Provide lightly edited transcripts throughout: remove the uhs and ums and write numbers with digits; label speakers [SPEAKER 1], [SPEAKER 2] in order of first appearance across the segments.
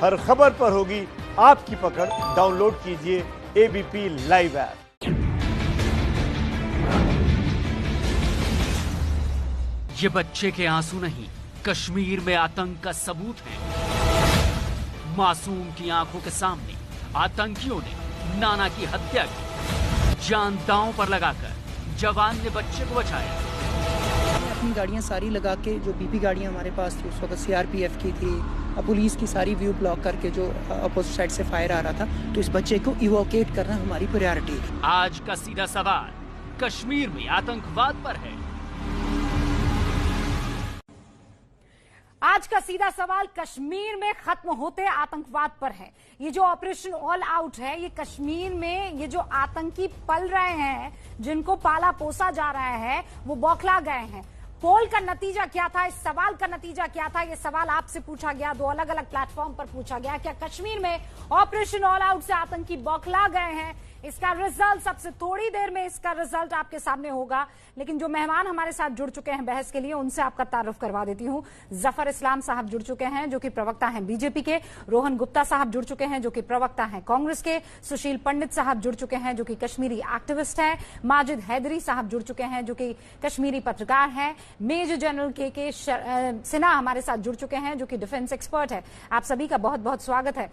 [SPEAKER 1] हर खबर पर होगी आपकी पकड़। डाउनलोड कीजिए एबीपी लाइव ऐप।
[SPEAKER 2] ये बच्चे के आंसू नहीं, कश्मीर में आतंक का सबूत है। मासूम की आंखों के सामने आतंकियों ने नाना की हत्या की। जान दांव पर लगाकर जवान ने बच्चे को बचाया।
[SPEAKER 3] अपनी गाड़ियां सारी लगा के, जो बीपी गाड़ियां हमारे पास थी उस वक्त सीआरपीएफ की थी, पुलिस की सारी व्यू ब्लॉक करके जो अपोजिट साइड से फायर आ रहा था, तो इस बच्चे को इवोकेट करना हमारी प्रायोरिटी है।
[SPEAKER 2] आज का सीधा सवाल कश्मीर में आतंकवाद पर है।
[SPEAKER 4] आज का सीधा सवाल कश्मीर में खत्म होते आतंकवाद पर है। ये जो ऑपरेशन ऑल आउट है, ये कश्मीर में ये जो आतंकी पल रहे हैं, जिनको पाला पोसा जा रहा है, वो बौखला गए हैं। पोल का नतीजा क्या था, इस सवाल का नतीजा क्या था, ये सवाल आपसे पूछा गया, दो अलग अलग प्लेटफॉर्म पर पूछा गया। क्या कश्मीर में ऑपरेशन ऑल आउट से आतंकी बौखला गए हैं? इसका रिजल्ट सबसे थोड़ी देर में इसका रिजल्ट आपके सामने होगा। लेकिन जो मेहमान हमारे साथ जुड़ चुके हैं बहस के लिए, उनसे आपका तारुफ करवा देती हूं। जफर इस्लाम साहब जुड़ चुके हैं, जो कि प्रवक्ता हैं बीजेपी के। रोहन गुप्ता साहब जुड़ चुके हैं, जो कि प्रवक्ता हैं कांग्रेस के। सुशील पंडित साहब जुड़ चुके हैं, जो कि कश्मीरी एक्टिविस्ट हैं। माजिद हैदरी साहब जुड़ चुके हैं, जो कि कश्मीरी पत्रकार हैं। मेजर जनरल के सिन्हा हमारे साथ जुड़ चुके हैं, जो कि डिफेंस एक्सपर्ट है। आप सभी का बहुत बहुत स्वागत है।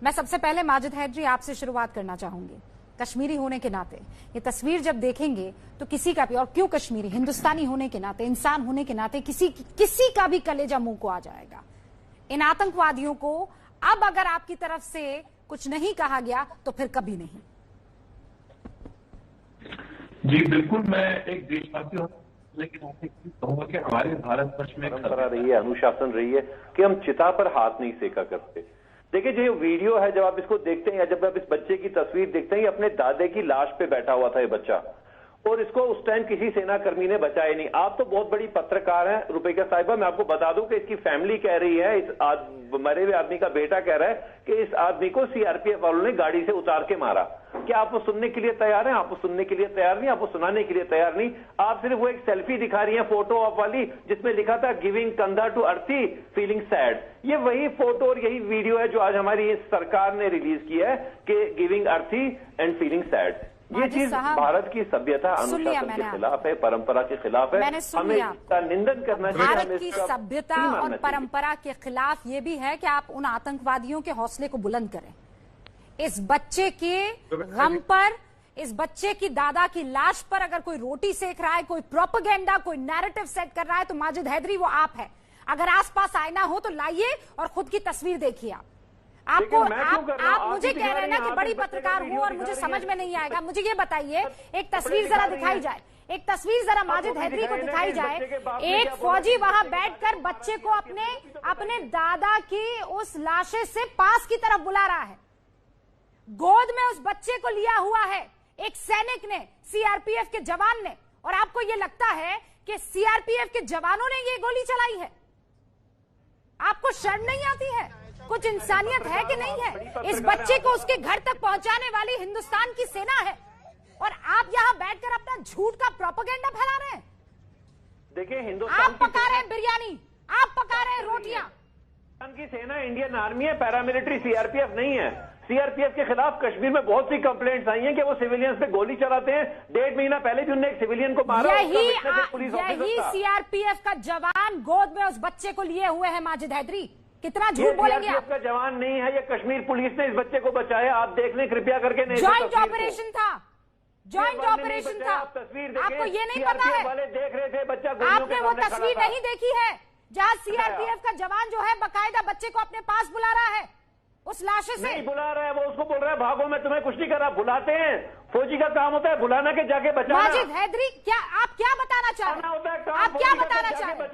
[SPEAKER 4] मैं सबसे पहले माजिद हैदरी आपसे शुरुआत करना चाहूंगी। कश्मीरी होने के नाते ये तस्वीर जब देखेंगे तो किसी का भी, और क्यों कश्मीरी, हिंदुस्तानी होने के नाते, इंसान होने के नाते किसी का भी कलेजा मुंह को आ जाएगा। इन आतंकवादियों को अब अगर आपकी तरफ से कुछ नहीं कहा गया तो फिर कभी नहीं।
[SPEAKER 5] जी बिल्कुल, मैं एक देशवासी हूँ, लेकिन कहूंगा कि हमारे भारतवर्ष में
[SPEAKER 6] परंपरा रही है, अनुशासन रही है कि हम चिता पर हाथ नहीं सेका करते। देखिए, जो वीडियो है, जब आप इसको देखते हैं या जब आप इस बच्चे की तस्वीर देखते हैं, ये अपने दादे की लाश पे बैठा हुआ था ये बच्चा, और इसको उस टाइम किसी सेना कर्मी ने बचाया नहीं। आप तो बहुत बड़ी पत्रकार हैं रुपैया साहिबा, मैं आपको बता दूं कि इसकी फैमिली कह रही है, इस मरे हुए आदमी का बेटा कह रहा है कि इस आदमी को सीआरपीएफ वालों ने गाड़ी से उतार के मारा। क्या आप वो सुनने के लिए तैयार हैं? आप वो सुनने के लिए तैयार नहीं, आप वो सुनाने के लिए तैयार नहीं। आप सिर्फ वो एक सेल्फी दिखा रही हैं फोटो ऑफ वाली, जिसमें लिखा था गिविंग कंधा टू अर्थी फीलिंग सैड। ये वही फोटो और यही वीडियो है जो आज हमारी सरकार ने रिलीज की है कि गिविंग अर्थी एंड फीलिंग सैड। ये चीज भारत की सभ्यता, अनुशासन के खिलाफ है, परंपरा के खिलाफ है। हमें इसका निंदन करना चाहिए।
[SPEAKER 4] भारत की सभ्यता और परंपरा के खिलाफ ये भी है कि आप उन आतंकवादियों के हौसले को बुलंद करें। इस बच्चे के गम पर, इस बच्चे की दादा की लाश पर अगर कोई रोटी सेक रहा है, कोई प्रोपेगेंडा, कोई नैरेटिव सेट कर रहा है, तो माजिद हैदरी वो आप है। अगर आसपास आईना हो तो लाइए और खुद की तस्वीर देखिए। आपको आप मुझे कह रहे हैं ना कि बड़ी पत्रकार हूं और मुझे समझ में नहीं आएगा। मुझे ये बताइए, एक तस्वीर जरा दिखाई जाए, एक तस्वीर जरा माजिद हैदरी को दिखाई जाए। एक फौजी वहां बैठकर बच्चे को अपने दादा की उस लाशे से पास की तरफ बुला रहा है। गोद में उस बच्चे को लिया हुआ है एक सैनिक ने, सीआरपीएफ के जवान ने। और आपको ये लगता है कि सीआरपीएफ के जवानों ने ये गोली चलाई है? आपको शर्म नहीं आती है? कुछ इंसानियत है कि नहीं है? इस बच्चे को उसके घर तक पहुंचाने वाली हिंदुस्तान की सेना है, और आप यहां बैठकर अपना झूठ का प्रोपेगेंडा फैला रहे हैं।
[SPEAKER 6] देखिए, हिंदुस्तान
[SPEAKER 4] आप पका रहे हैं बिरयानी, आप पका रहे हैं रोटियां।
[SPEAKER 6] की सेना इंडियन आर्मी है, पैरामिलिट्री सीआरपीएफ नहीं है। सीआरपीएफ के खिलाफ कश्मीर में बहुत सी कंप्लेंट्स आई हैं कि वो सिविलियंस पे गोली चलाते हैं। 1.5 महीना पहले भी उन्होंने एक सिविलियन को मारा।
[SPEAKER 4] यही सीआरपीएफ का जवान गोद में उस बच्चे को लिए हुए है। माजिद हैदरी, कितना झूठ बोलेंगे आप?
[SPEAKER 6] का जवान नहीं है, ये कश्मीर पुलिस ने इस बच्चे को बचाया। आप देख लें कृपया करके।
[SPEAKER 4] जॉइंट ऑपरेशन था, जॉइंट ऑपरेशन था।
[SPEAKER 6] तस्वीर
[SPEAKER 4] आपको ये नहीं पता है?
[SPEAKER 6] वाले देख रहे थे बच्चा,
[SPEAKER 4] आपने वो तस्वीर नहीं देखी है जहां सीआरपीएफ का जवान जो है बकायदा बच्चे को अपने पास बुला रहा है उस लाशे से?
[SPEAKER 6] नहीं बुला रहा है, वो उसको बोल रहा है भागो, मैं तुम्हें कुछ नहीं कर रहा। बुलाते हैं, फौजी का काम होता है बुलाना के जाके बचाना।
[SPEAKER 4] माजिद हैदरी, क्या आप क्या बताना चाह रहे हैं? आप क्या बताना चाह रहे हैं?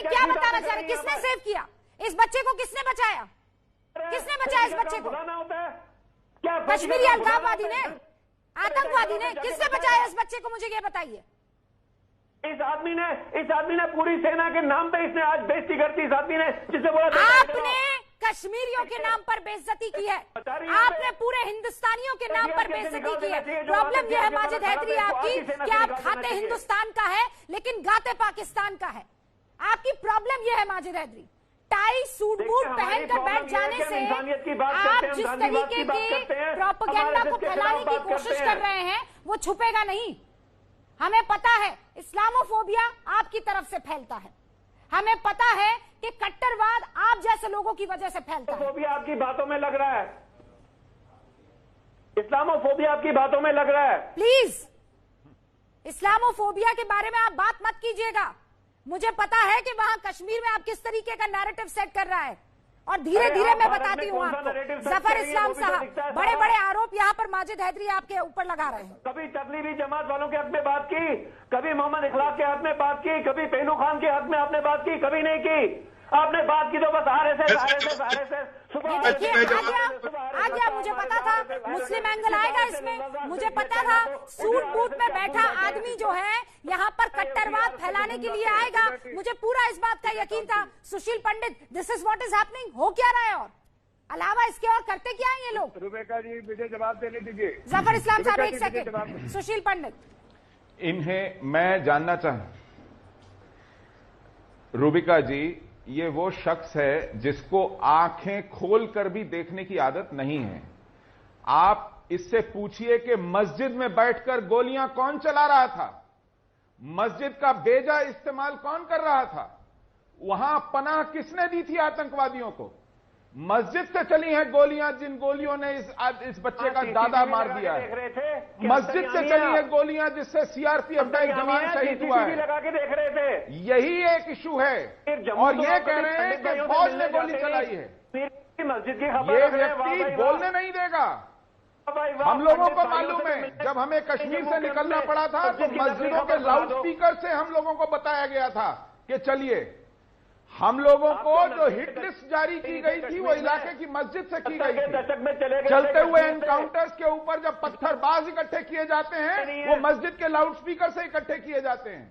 [SPEAKER 4] क्या बताना चाह रहे हैं? किसने सेव किया इस बच्चे को? किसने बचाया? किसने बचाया इस बच्चे को?
[SPEAKER 6] क्या
[SPEAKER 4] कश्मीरी अलगाववादी ने, आतंकवादी ने? किसने बचाया इस बच्चे को? मुझे ये बताइए।
[SPEAKER 6] इस आदमी ने पूरी सेना के नाम पे इसने आज बेइज्जती करती। इस आदमी ने जिसे बोला
[SPEAKER 4] आपने कश्मीरियों के नाम पर बेइज्जती की है, आपने पूरे हिंदुस्तानियों के नाम पर बेइज्जती की है। प्रॉब्लम यह है माजिद हैदरी आपकी कि आप खाते हिंदुस्तान का है लेकिन गाते पाकिस्तान का है। आपकी प्रॉब्लम यह है Majid Haidari. Tie suit boot पहनकर बैठ जाने से आप जिस तरीके के प्रोपेगेंडा को फैलाने की कोशिश कर रहे हैं वो छुपेगा नहीं। हमें पता है इस्लामोफोबिया आपकी तरफ से फैलता है, हमें पता है कि कट्टरवाद आप जैसे लोगों की वजह से फैलता है।
[SPEAKER 6] फोबिया आपकी बातों में लग रहा है, इस्लामोफोबिया आपकी बातों में लग रहा है।
[SPEAKER 4] प्लीज इस्लामोफोबिया के बारे में आप बात मत कीजिएगा। मुझे पता है कि वहां कश्मीर में आप किस तरीके का नैरेटिव सेट कर रहा है और धीरे धीरे मैं बताती हूँ आपको। जफर इस्लाम साहब बड़े बड़े आरोप यहाँ पर माजिद हैदरी आपके ऊपर लगा रहे हैं।
[SPEAKER 6] कभी तबलीगी जमात वालों के हक में बात की, कभी मोहम्मद इखलाक के हक में बात की, कभी पहलू खान के हक में आपने बात की, कभी नहीं की। आपने बात की तो बस आरएसएस आ गया। मुझे पता था मुस्लिम एंगल आएगा इसमें, मुझे पता था सूट बूट में बैठा आदमी जो है यहाँ पर कट्टरवाद फैलाने के लिए आएगा। मुझे पूरा इस बात का यकीन था। Sushil Pandit, this is what is happening. हो क्या रहा है और अलावा इसके और करते क्या है ये लोग?
[SPEAKER 7] रुबेका जी मुझे जवाब देने दीजिए।
[SPEAKER 4] जफर इस्लाम साहब एक सेकंड। सुशील पंडित,
[SPEAKER 8] इन्हें मैं जानना रुबिका जी, ये वो शख्स है जिसको आंखें खोलकर भी देखने की आदत नहीं है। आप इससे पूछिए कि मस्जिद में बैठकर गोलियां कौन चला रहा था, मस्जिद का बेजा इस्तेमाल कौन कर रहा था, वहां पनाह किसने दी थी आतंकवादियों को? मस्जिद से चली हैं गोलियां, जिन गोलियों ने इस बच्चे का दादा मार दिया है। मस्जिद से चली हैं गोलियां जिससे सीआरपीएफ का एक जवान शहीद हुआ है।
[SPEAKER 6] लगा के देख रहे थे।
[SPEAKER 8] यही एक इशू है और ये कह रहे हैं कि फौज ने गोली चलाई है।
[SPEAKER 6] मस्जिद की
[SPEAKER 8] ये व्यक्ति बोलने नहीं देगा। हम लोगों को मालूम है, जब हमें कश्मीर से निकलना पड़ा था तो मस्जिदों के लाउड स्पीकर से हम लोगों को बताया गया था कि चलिए। हम लोगों को जो हिट लिस्ट जारी की गई थी वो इलाके की मस्जिद से की गई थी। चलते हुए एनकाउंटर्स के ऊपर जब पत्थरबाज इकट्ठे किए जाते हैं वो मस्जिद के लाउड स्पीकर से इकट्ठे किए जाते हैं।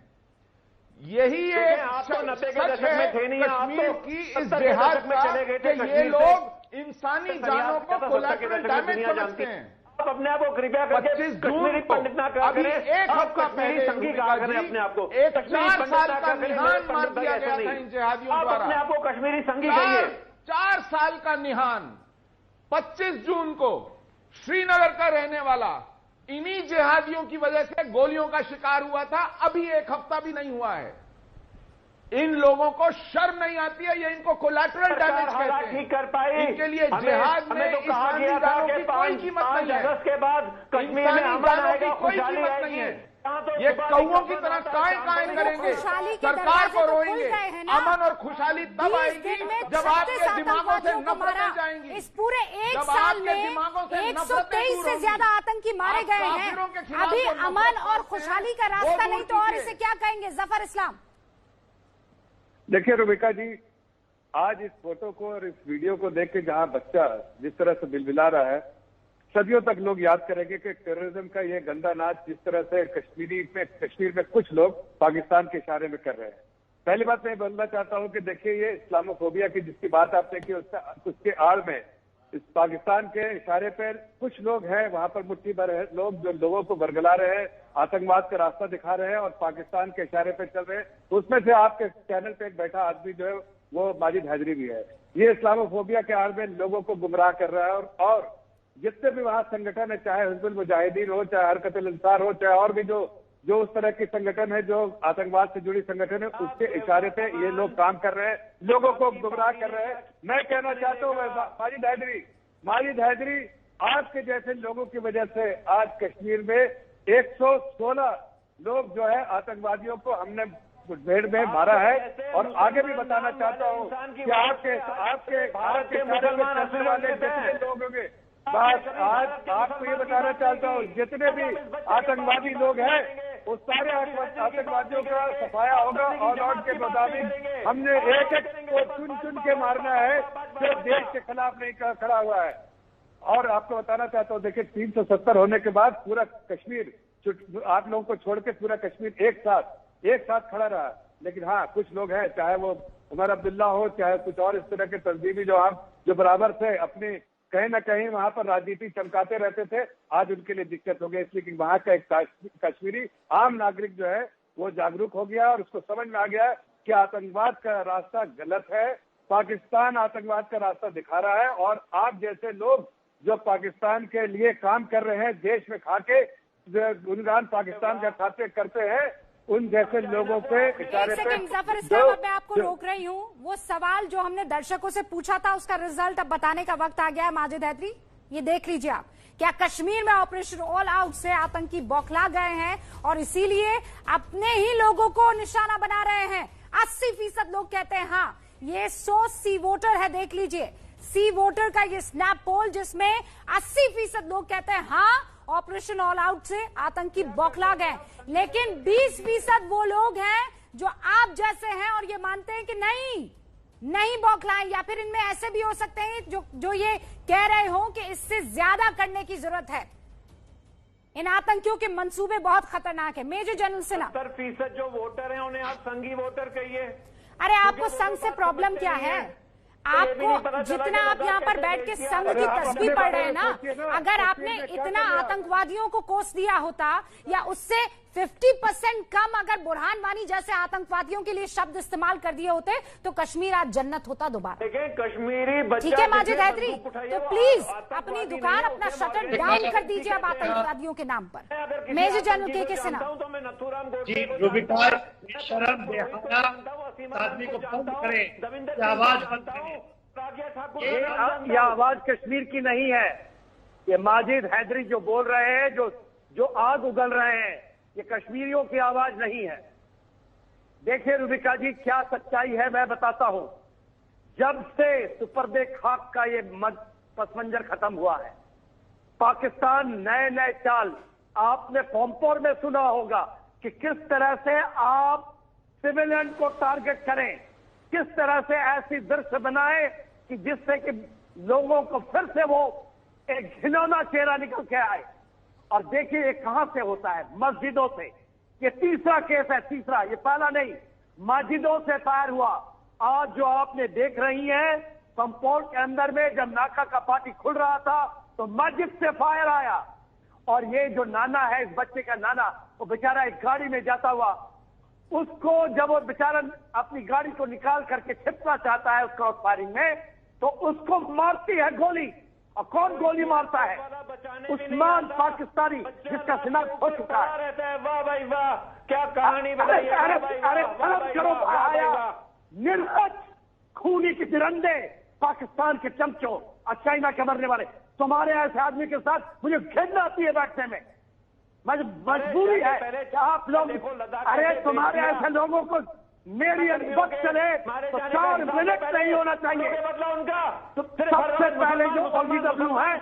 [SPEAKER 8] यही एक सच है कश्मीर की इस जिहाद का कि ये लोग इंसानी जानों को कोलैटरल डैमेज समझते हैं।
[SPEAKER 6] आप अपने आप को कृपया करके कश्मीरी पंडित ना कहा करें।
[SPEAKER 8] एक हफ्ता पहले
[SPEAKER 6] संघी कहा करें अपने आप को।
[SPEAKER 8] एक 4 साल का निहान मार दिया गया था इन जिहादियों द्वारा।
[SPEAKER 6] आप अपने आप को कश्मीरी संघी कहिए।
[SPEAKER 8] 4 साल का निहान 25 जून को श्रीनगर का रहने वाला इन्हीं जिहादियों की वजह से गोलियों का शिकार हुआ था। अभी एक हफ्ता भी नहीं हुआ है। इन लोगों को शर्म नहीं आती है, ये इनको कोलैटरल डैमेज कहते हैं।
[SPEAKER 6] ठीक कर पाई।
[SPEAKER 8] इनके लिए जिहाद में इस्लामी जानों की कोई कीमत नहीं है।
[SPEAKER 6] अगस्त के बाद कश्मीर में
[SPEAKER 8] जानों की कोई कीमत नहीं है। ये कौओं की तरह कायम करेंगे, सरकार को रोएंगे। अमन और खुशहाली तब आएगी जब आपके दिमागों से नफरतें जाएंगी।
[SPEAKER 4] इस पूरे एक साल में 123 से ज्यादा आतंकी मारे गए हैं। अभी अमन और खुशहाली का रास्ता नहीं तो और इसे क्या कहेंगे? जफर इस्लाम,
[SPEAKER 7] देखिए रुबिका जी, आज इस फोटो को और इस वीडियो को देख के जहां बच्चा जिस तरह से बिलबिला रहा है, सदियों तक लोग याद करेंगे कि टेररिज्म का ये गंदा नाच जिस तरह से कश्मीर में कुछ लोग पाकिस्तान के इशारे में कर रहे हैं। पहली बात मैं बोलना चाहता हूं कि देखिए ये इस्लामोफोबिया की जिसकी बात आपने की उसके आड़ में इस पाकिस्तान के इशारे पर कुछ लोग हैं, वहां पर मुट्ठी भर है लोग जो लोगों को बरगला रहे हैं, आतंकवाद का रास्ता दिखा रहे हैं और पाकिस्तान के इशारे पर चल रहे हैं। तो उसमें से आपके चैनल पे एक बैठा आदमी जो है वो माजिद हैदरी भी है। ये इस्लामोफोबिया के आड़ में लोगों को गुमराह कर रहा है और जितने भी वहां संगठन है, चाहे हिजबुल मुजाहिदीन हो, चाहे हरकत-उल इंसार हो, चाहे और भी जो उस तरह के संगठन है जो आतंकवाद से जुड़ी संगठन है, उसके इशारे पे ये लोग काम कर रहे हैं, लोगों को गुमराह कर रहे हैं। मैं कहना चाहता हूँ माजिद हैदरी आपके जैसे लोगों की वजह से आज कश्मीर में 116 लोग जो है आतंकवादियों को हमने मुठभेड़ में मारा है। और आगे भी बताना चाहता हूँ कि आपके मुसलमान चलने वाले जितने लोग होंगे, बस आज आपको ये बताना चाहता हूँ जितने भी आतंकवादी लोग हैं उस सारे आतंकवादियों का सफाया होगा और ऑर्डर के मुताबिक हमने एक को चुन के मारना है जो देश के खिलाफ नहीं खड़ा हुआ है। और आपको बताना चाहता हूँ, देखिए 370 होने के बाद पूरा कश्मीर आप लोगों को छोड़ के पूरा कश्मीर एक साथ खड़ा रहा। लेकिन हाँ, कुछ लोग हैं, चाहे वो उमर अब्दुल्ला हो, चाहे कुछ और इस तरह के तंजीमी जो बराबर से अपनी कहीं ना कहीं वहां पर राजनीति चमकाते रहते थे, आज उनके लिए दिक्कत हो गई। इसलिए कि वहां का एक कश्मीरी आम नागरिक जो है वो जागरूक हो गया और उसको समझ में आ गया कि आतंकवाद का रास्ता गलत है पाकिस्तान आतंकवाद का रास्ता दिखा रहा है, और आप जैसे लोग जो पाकिस्तान के लिए काम कर रहे हैं, देश में खाके गुणगान पाकिस्तान का खाते करते हैं, उन जैसे लोगों पे इशारे पे
[SPEAKER 4] जफर इस्लाम, मैं आपको रोक रही हूँ। वो सवाल जो हमने दर्शकों से पूछा था उसका रिजल्ट अब बताने का वक्त आ गया है। माजिद हैदरी, ये देख लीजिए आप, क्या कश्मीर में ऑपरेशन ऑल आउट से आतंकी बौखला गए हैं और इसीलिए अपने ही लोगों को निशाना बना रहे हैं। 80% लोग कहते हैं हाँ। ये 100 सी वोटर है, देख लीजिए सी वोटर का ये स्नैप पोल, जिसमें 80% लोग कहते हैं हाँ ऑपरेशन ऑल आउट से आतंकी बौखला गए, लेकिन 20% वो लोग हैं जो आप जैसे हैं और ये मानते हैं कि नहीं बौखलाएं, या फिर इनमें ऐसे भी हो सकते हैं जो ये कह रहे हो कि इससे ज्यादा करने की जरूरत है। इन आतंकियों के मंसूबे बहुत खतरनाक है। मेजर जनरल सिन्हा,
[SPEAKER 6] 70% जो वोटर हैं उन्हें आप संघी वोटर कहिए।
[SPEAKER 4] अरे आपको संघ से प्रॉब्लम क्या है? आपको जितना आप यहाँ पर बैठ के संघ की तस्वीर पढ़ रहे हैं ना, अगर आपने इतना आतंकवादियों को कोस दिया होता या उससे 50% कम अगर बुरहान वानी जैसे आतंकवादियों के लिए शब्द इस्तेमाल कर दिए होते तो कश्मीर आज जन्नत होता दोबारा।
[SPEAKER 6] कश्मीरी बच्चा,
[SPEAKER 4] ठीक है माजिद हैदरी, तो प्लीज अपनी दुकान, अपना शटर डाउन कर दीजिए अब आतंकवादियों के नाम पर। मेजर जनरल के सिन्हा
[SPEAKER 9] जी, रुबिका, शर्म बेहया आदमी को बंद करें, आवाज बंद करें।
[SPEAKER 10] ये आवाज कश्मीर की नहीं है। ये माजिद हैदरी जो बोल रहे हैं, जो आग उगल रहे हैं, ये कश्मीरियों की आवाज नहीं है। देखिए रुबिका जी, क्या सच्चाई है मैं बताता हूं। जब से सुपर्दे खाक का ये पसमंजर खत्म हुआ है, पाकिस्तान नए चाल, आपने पोम्पोर में सुना होगा कि किस तरह से आप सिविलियन को टारगेट करें, किस तरह से ऐसी दृश्य बनाए कि जिससे कि लोगों को फिर से वो एक घिनौना चेहरा निकल के आए। और देखिए ये कहां से होता है, मस्जिदों से। ये तीसरा केस है, तीसरा, ये पहला नहीं। मस्जिदों से फायर हुआ। आज जो आपने देख रही हैं, कंपाउंड के अंदर में जब नाका का पार्टी खुल रहा था तो मस्जिद से फायर आया। और ये जो नाना है, इस बच्चे का नाना, वो बेचारा एक गाड़ी में जाता हुआ, उसको जब वो बेचारा अपनी गाड़ी को निकाल करके छिपना चाहता है उस क्रॉस फायरिंग में, तो उसको मारती है गोली। और कौन गोली मारता है? उस्मान पाकिस्तानी, जिसका शिनाख्त हो चुका है।
[SPEAKER 6] वाह भाई वाह, क्या कहानी बताई।
[SPEAKER 10] अरे करो आया, निर्लज खूनी के तिरंदे, पाकिस्तान के चमचों और चाइना के मरने वाले, तुम्हारे ऐसे आदमी के साथ मुझे घिन आती है बैठने में। मजबूरी है कि आप लोग, अरे तुम्हारे ऐसे लोगों को मेरी वक्त चले तो 4 मिनट नहीं होना चाहिए। तो सबसे पहले जो OGW है,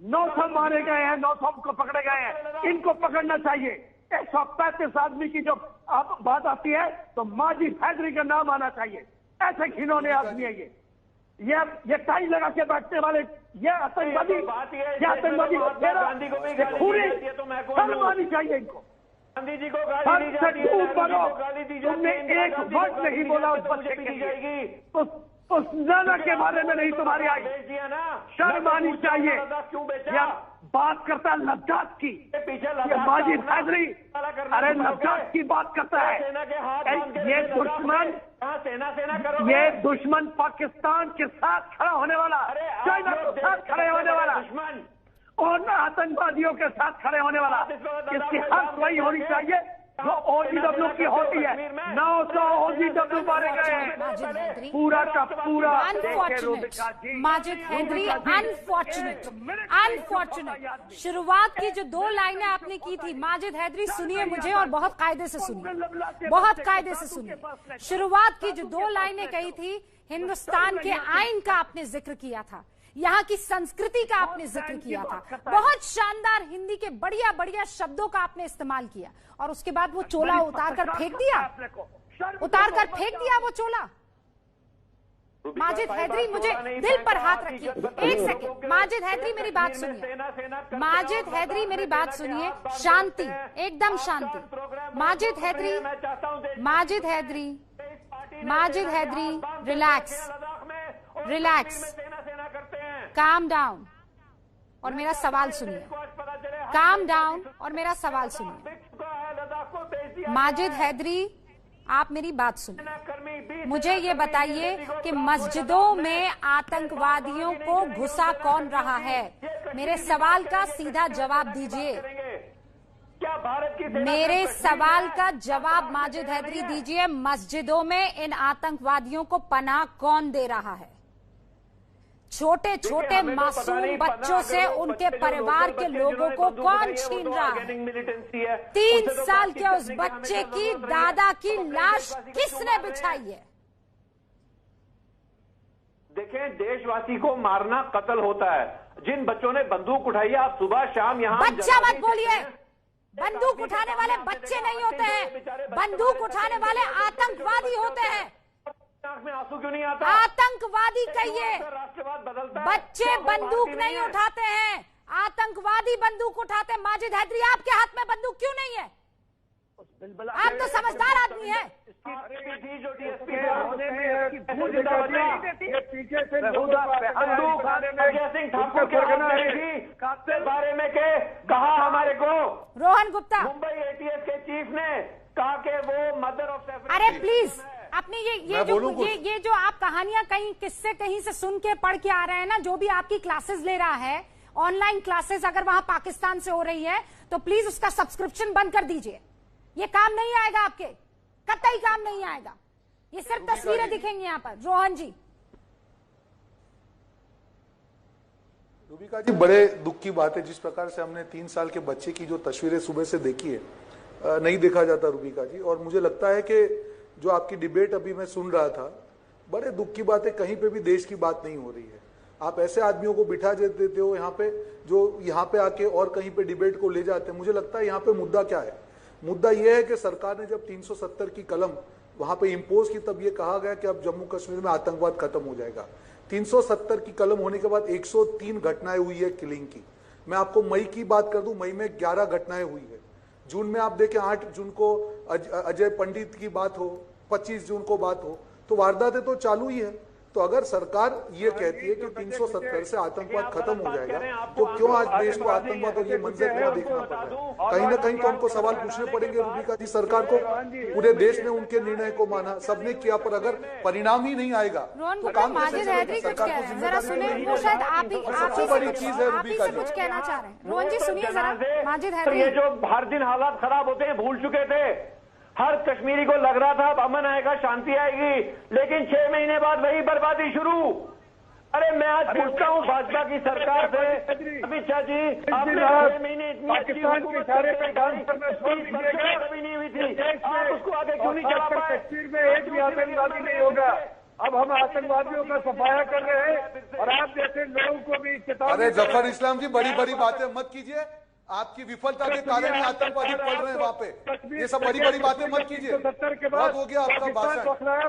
[SPEAKER 10] 900 मारे गए हैं, 900 को पकड़े गए हैं, इनको पकड़ना चाहिए। 135 आदमी की जो बात आती है तो माजिद हैदरी का नाम आना चाहिए। ऐसे घिनौने आदमी है ये टाई लगा के बैठने वाले, ये आतंकवादी, ये आतंकवादी शर्म आनी चाहिए इनको।
[SPEAKER 6] गांधी जी को गाली दी जाती है,
[SPEAKER 10] तुमने एक वर्ड नहीं बोला उस बच्चे के लिए, उस नाना के बारे में नहीं तुम्हारी आई, शर्म आनी चाहिए। या बात करता है लद्दाख की, ये माजिद हैदरी, अरे लद्दाख की बात करता है। ये दुश्मन पाकिस्तान के साथ खड़ा होने वाला, चाइना के साथ खड़े होने वाला दुश्मन और आतंकवादियों के साथ खड़े होने वाला, इसकी हक वही होनी चाहिए जो OGW की होती है। 900 OGW मारे गए हैं, पूरा का पूरा।
[SPEAKER 4] माजिद हैदरी अनफॉर्चुनेट। शुरुआत की जो 2 लाइनें आपने की थी, माजिद हैदरी सुनिए मुझे और बहुत कायदे से सुनिए, बहुत कायदे से सुनिए। शुरुआत की जो 2 लाइनें कही थी, हिंदुस्तान के आइन का आपने जिक्र किया था, यहाँ की संस्कृति का आपने जिक्र किया था, बहुत शानदार हिंदी के बढ़िया बढ़िया शब्दों का आपने इस्तेमाल किया, और उसके बाद वो चोला उतार कर फेंक दिया, वो चोला। माजिद हैदरी, मुझे दिल पर हाथ रखिए, एक सेकंड। माजिद हैदरी मेरी बात सुनिए, माजिद हैदरी मेरी बात सुनिए, शांति, एकदम शांति। Majid Haidari relax, calm down और मेरा सवाल सुनिए, काम डाउन और मेरा सवाल सुनिए। माजिद हैदरी, आप मेरी बात सुनिए। मुझे ये बताइए कि मस्जिदों में आतंकवादियों को घुसा कौन रहा है? मेरे सवाल का सीधा जवाब दीजिए।
[SPEAKER 6] क्या भारत की
[SPEAKER 4] मेरे सवाल का जवाब माजिद हैदरी दीजिए। मस्जिदों में इन आतंकवादियों को पनाह कौन दे रहा है? छोटे छोटे मासूम बच्चों से उनके परिवार के लोगों को कौन छीन रहा है? 3 साल के उस बच्चे की दादा की लाश किसने बिछाई है?
[SPEAKER 6] देखें, देशवासी को मारना कत्ल होता है। जिन बच्चों ने बंदूक उठाई है, आप सुबह शाम यहाँ
[SPEAKER 4] बच्चा मत बोलिए। बंदूक उठाने वाले बच्चे नहीं होते हैं, बंदूक उठाने वाले आतंकवादी होते हैं।
[SPEAKER 6] आंख में आंसू क्यों नहीं आता?
[SPEAKER 4] आतंकवादी कहिए,
[SPEAKER 6] राष्ट्रवाद बदलता है।
[SPEAKER 4] बच्चे बंदूक नहीं उठाते हैं, आतंकवादी बंदूक उठाते हैं। माजिद हैदरी, आपके हाथ में बंदूक क्यों नहीं है? आप तो समझदार आदमी हैं।
[SPEAKER 10] पीछे से
[SPEAKER 6] अजय सिंह ठाकुर के बारे में कहा हमारे को
[SPEAKER 4] रोहन गुप्ता,
[SPEAKER 6] मुंबई एटीएस के चीफ ने कहा कि वो मदर ऑफ।
[SPEAKER 4] अरे प्लीज, अपनी ये जो आप कहानियां कहीं किससे कहीं से सुन के पढ़ के आ रहे हैं ना, जो भी आपकी क्लासेस ले रहा है, ऑनलाइन क्लासेस अगर वहां पाकिस्तान से हो रही है तो प्लीज उसका सब्सक्रिप्शन बंद कर दीजिए। ये काम नहीं आएगा, आपके कतई काम नहीं आएगा। ये सिर्फ तस्वीरें दिखेंगी यहाँ पर। रोहन जी।
[SPEAKER 11] रूबिका जी, बड़े दुख की बात है जिस प्रकार से हमने 3 साल के बच्चे की जो तस्वीरें सुबह से देखी है, नहीं देखा जाता रूबिका जी। और मुझे लगता है कि जो आपकी डिबेट अभी मैं सुन रहा था, बड़े दुख की बात है, कहीं पे भी देश की बात नहीं हो रही है। आप ऐसे आदमियों को बिठा देते हो यहाँ पे, जो यहाँ पे आके और कहीं पे डिबेट को ले जाते हैं। मुझे लगता है यहाँ पे मुद्दा क्या है? मुद्दा यह है कि सरकार ने जब 370 की कलम वहां पे इंपोज की, तब ये कहा गया कि अब जम्मू कश्मीर में आतंकवाद खत्म हो जाएगा। 370 की कलम होने के बाद 103 घटनाएं हुई है किलिंग की। मैं आपको मई की बात कर दूं, मई में 11 घटनाएं हुई है। जून में आप देखें 8 जून को अजय पंडित की बात हो, 25 जून को बात हो, तो वारदातें तो चालू ही है। तो अगर सरकार ये कहती है कि 370 से आतंकवाद खत्म हो जाएगा, तो क्यों आज देश को आतंकवाद और ये मंजर क्यों देखना पड़ रहा है? कहीं ना कहीं तो हमको सवाल पूछने पड़ेंगे रूबिका जी सरकार को। पूरे देश ने उनके निर्णय को माना, सबने किया, पर अगर परिणाम ही नहीं आएगा तो काम कैसे चलेगा? सरकार को जिम्मेदारी सबसे बड़ी चीज है रूबिका जी।
[SPEAKER 4] कुछ कहना चाह रहे हैं रोहन जी, सुनिए जरा। माजिद हैदरी,
[SPEAKER 6] ये जो हर दिन हालात खराब होते हैं भूल चुके थे। हर कश्मीरी को लग रहा था अब अमन आएगा, शांति आएगी, लेकिन 6 महीने बाद वही बर्बादी शुरू। अरे मैं आज पूछता हूँ भाजपा की सरकार से, अमित शाह जी, आपने 6 महीने इतनी अच्छी हुकूमत कभी नहीं हुई थी, आप उसको आगे क्यों नहीं चला पाए?
[SPEAKER 10] कश्मीर में एक भी आतंकवादी नहीं होगा। अब हम आतंकवादियों का सफाया कर रहे हैं और आप जैसे लोगों को भी चेतावनी।
[SPEAKER 11] अरे जफर इस्लाम जी, बड़ी बड़ी बातें मत कीजिए। आपकी विफलता के कारण ही आतंकवादी पड़ रहे हैं वहाँ पे। ये सब बड़ी बड़ी बातें मत कीजिए। बहुत हो गया आपका भाषण।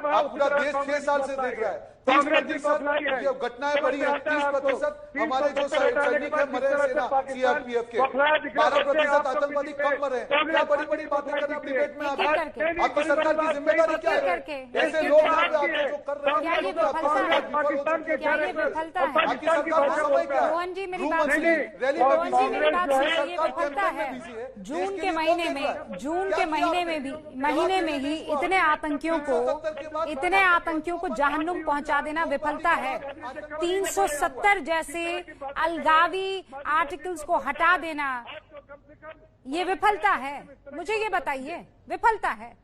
[SPEAKER 11] आप पूरा देश 6 साल से देख रहा है। 30% घटनाएं बढ़ी है, 30% हमारे जो सैनिक है मरे सेना सीआरपीएफ के, 12% आतंकवादी कम मरे हैं। क्या बड़ी बड़ी बातें कर रहे हैं डिबेट में? आपकी सरकार की जिम्मेदारी क्या है? ऐसे लोग यहाँ पे आपको जो कर रहे हैं,
[SPEAKER 10] पाकिस्तान के
[SPEAKER 11] आपकी सरकार का समय क्या है?
[SPEAKER 4] रोहन जी मेरी बात सुनिए, विफलता है। जून के महीने में ही इतने आतंकियों को जहन्नुम पहुंचा देना विफलता है। 370 जैसे अलगावी आर्टिकल्स को हटा देना ये विफलता है। मुझे ये बताइए, विफलता है।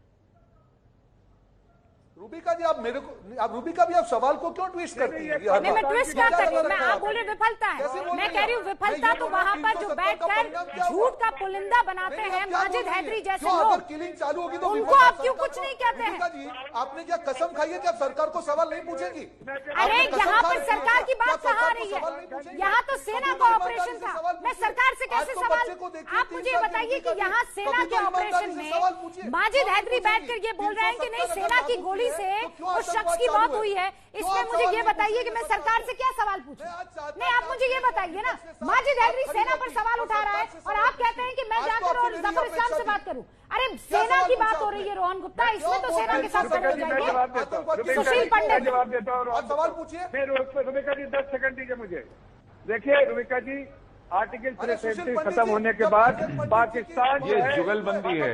[SPEAKER 11] रूबिका जी, आप मेरे को, आप रूबिका भी आप सवाल को क्यों ट्विस्ट करती हैं?
[SPEAKER 4] नहीं, मैं ट्विस्ट क्या कर रही हूँ? मैं आप बोल रहे विफलता है, मैं कह रही हूँ विफलता तो वहाँ पर जो बैठकर झूठ का पुलिंदा बनाते हैं माजिद हैदरी जैसे लोग,
[SPEAKER 11] किलिंग चालू होगी तो
[SPEAKER 4] उनको आप क्यों कुछ नहीं कहते हैं?
[SPEAKER 11] जी, आपने क्या कसम खाई है कि आप सरकार को सवाल नहीं पूछेंगी?
[SPEAKER 4] अरे यहाँ पर सरकार की बात कहाँ आ रही है? यहाँ तो सेना का ऑपरेशन था, मैं सरकार से कैसे सवाल? आप मुझे बताइए कि यहाँ सेना के ऑपरेशन में माजिद हैदरी बैठकर ये बोल रहे हैं कि नहीं सेना की गोली से उस शख्स की मौत हुई है, इसमें मुझे ये बताइए कि मैं सरकार से क्या सवाल पूछूं? नहीं, आप मुझे ये बताइए ना। माजिद हैदरी सेना पर सवाल उठा रहा है और आप कहते हैं कि मैं जाकर और जफर इस्लाम से बात करूं। अरे सेना की बात हो रही है रोहन गुप्ता, इसमें तो सेना के साथ खड़े हो जाएंगे। सुशील पंडित,
[SPEAKER 10] जवाब देता हूँ।
[SPEAKER 11] सवाल पूछिए।
[SPEAKER 10] रुबिका जी 10 सेकंड दीजिए मुझे। देखिए रुबिका जी,
[SPEAKER 7] आर्टिकल 370 खत्म होने के बाद पाकिस्तान
[SPEAKER 8] ये जुगलबंदी है।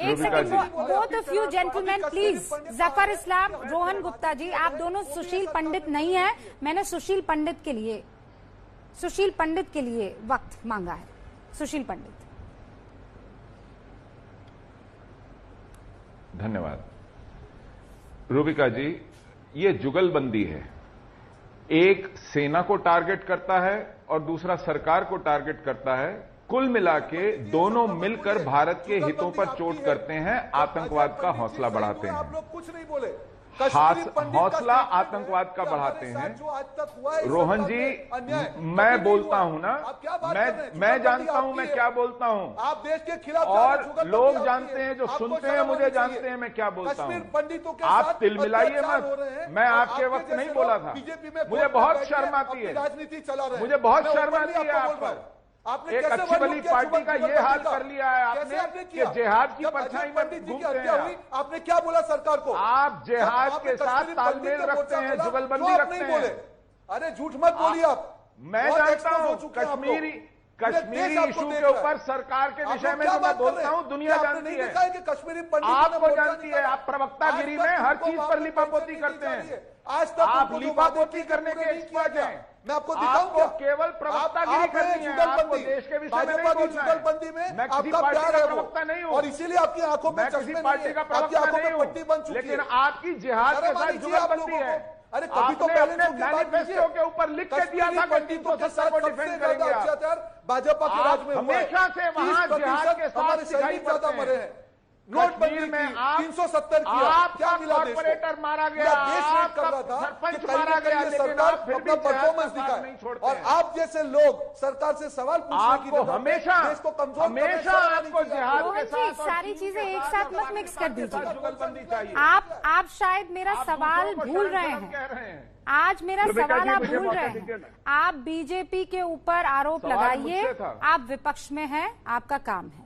[SPEAKER 4] एक second, both of you gentleman please. Zafar Islam, Rohan Gupta ji, आप दोनों सुशील पंडित नहीं है। मैंने सुशील पंडित के लिए वक्त मांगा है। सुशील पंडित।
[SPEAKER 8] धन्यवाद। रूबिका जी, ये जुगलबंदी है। एक सेना को टारगेट करता है और दूसरा सरकार को टारगेट करता है। कुल मिला के दोनों मिलकर भारत के हितों पर चोट करते हैं, आतंकवाद का हौसला बढ़ाते हैं।
[SPEAKER 11] आप लोग कुछ नहीं बोले।
[SPEAKER 8] हौसला आतंकवाद का बढ़ाते हैं। रोहन जी, मैं बोलता हूं ना, मैं जानता हूं मैं क्या बोलता हूं।
[SPEAKER 11] आप देश के खिलाफ
[SPEAKER 8] और लोग जानते हैं, जो सुनते हैं मुझे जानते हैं मैं क्या बोलता हूं। आप तिलमिलाइए मत। मैं आपके वक्त नहीं बोला था। मुझे बहुत शर्म आती है,
[SPEAKER 11] राजनीति चला रहे।
[SPEAKER 8] मुझे बहुत शर्म आती है आप पर। एक अच्छी भली पार्टी का ये हाल कर लिया है आपने कि जिहाद की परछाई में घूमते हैं।
[SPEAKER 11] आपने क्या बोला सरकार को?
[SPEAKER 8] आप जिहाद के साथ तालमेल रखते हैं, जुगलबंदी रखते हैं।
[SPEAKER 11] अरे झूठ मत बोलिए आप।
[SPEAKER 8] मैं जानता हूं कश्मीरी इशू के ऊपर सरकार के विषय में जो मैं बोलता हूं दुनिया जानती है, आपको जानती है। आप प्रवक्तागिरी में हर चीज पर लिपापोती करते हैं।
[SPEAKER 11] आज तक
[SPEAKER 8] आप लिपापोती करने के एक्सपर्ट हैं।
[SPEAKER 11] मैं आपको दिखाऊं क्या?
[SPEAKER 8] केवल प्रवक्तागिरी करनी है, आपको देश के विषय में नहीं बोलना है। मैं किसी पार्टी का प्रवक्ता नहीं हूं
[SPEAKER 11] और इसीलिए आपकी आंखों में
[SPEAKER 8] किसी पार्टी का प्रवक्ता नहीं हूं, लेकिन आपकी जिहाद के साथ जुगलबंदी है।
[SPEAKER 11] अरे कभी तो पहले
[SPEAKER 8] मैनिफेस्टो के ऊपर लिख के दिया था कि 370 को डिफेंड करेंगे आप।
[SPEAKER 11] भाजपा के राज में
[SPEAKER 8] हमेशा से वहां जिहाद के साथ दिखाई पड़ते हैं।
[SPEAKER 11] नोटबंदी में 370 किया, क्या मिला देश को?
[SPEAKER 8] ऑपरेटर मारा गया,
[SPEAKER 11] देश में कर रहा था
[SPEAKER 8] सरपंच मारा गया, लेकिन आप फिर भी
[SPEAKER 11] परफॉर्मेंस दिखाए। और आप जैसे लोग सरकार से सवाल पूछने की
[SPEAKER 8] आपको हमेशा
[SPEAKER 11] देश को कमजोर
[SPEAKER 8] आपको जिहाद के साथ
[SPEAKER 4] सारी चीजें एक साथ मत मिक्स कर दीजिए।
[SPEAKER 8] जुगलबंदी चाहिए।
[SPEAKER 4] आप शायद मेरा सवाल भूल रहे हैं। आज मेरा सवाल आप भूल रहे हैं। आप बीजेपी के ऊपर आरोप लगाइए, आप विपक्ष में हैं, आपका काम है।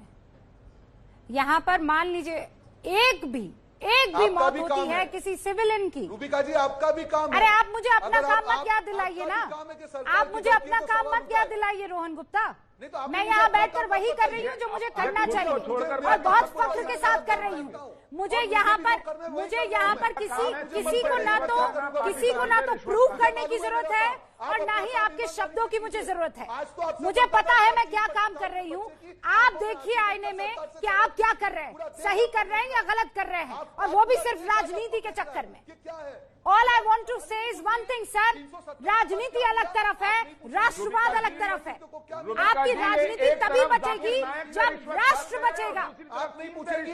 [SPEAKER 4] यहाँ पर मान लीजिए एक भी मौत होती है किसी सिविलियन की।
[SPEAKER 11] रूबिका जी, आपका भी काम है।
[SPEAKER 4] अरे आप मुझे अपना काम मत याद दिलाइए ना। आप मुझे अपना काम मत याद दिलाइए रोहन गुप्ता। मैं यहाँ बैठकर वही कर रही हूँ जो मुझे करना चाहिए और बहुत फख्र के साथ कर रही हूँ। मुझे यहाँ पर किसी को ना तो प्रूव करने की जरूरत है और ना ही आपके शब्दों की मुझे जरूरत है। मुझे पता है मैं क्या काम कर रही हूँ। आप देखिए आईने में कि आप क्या कर रहे हैं, सही कर रहे हैं या गलत कर रहे हैं, और वो भी सिर्फ राजनीति के चक्कर में। All I want to say is one thing, sir. राजनीति अलग तरफ है, राष्ट्रवाद अलग तरफ है। आपकी राजनीति तभी बचेगी जब राष्ट्र बचेगा।
[SPEAKER 11] आप नहीं पूछेंगी?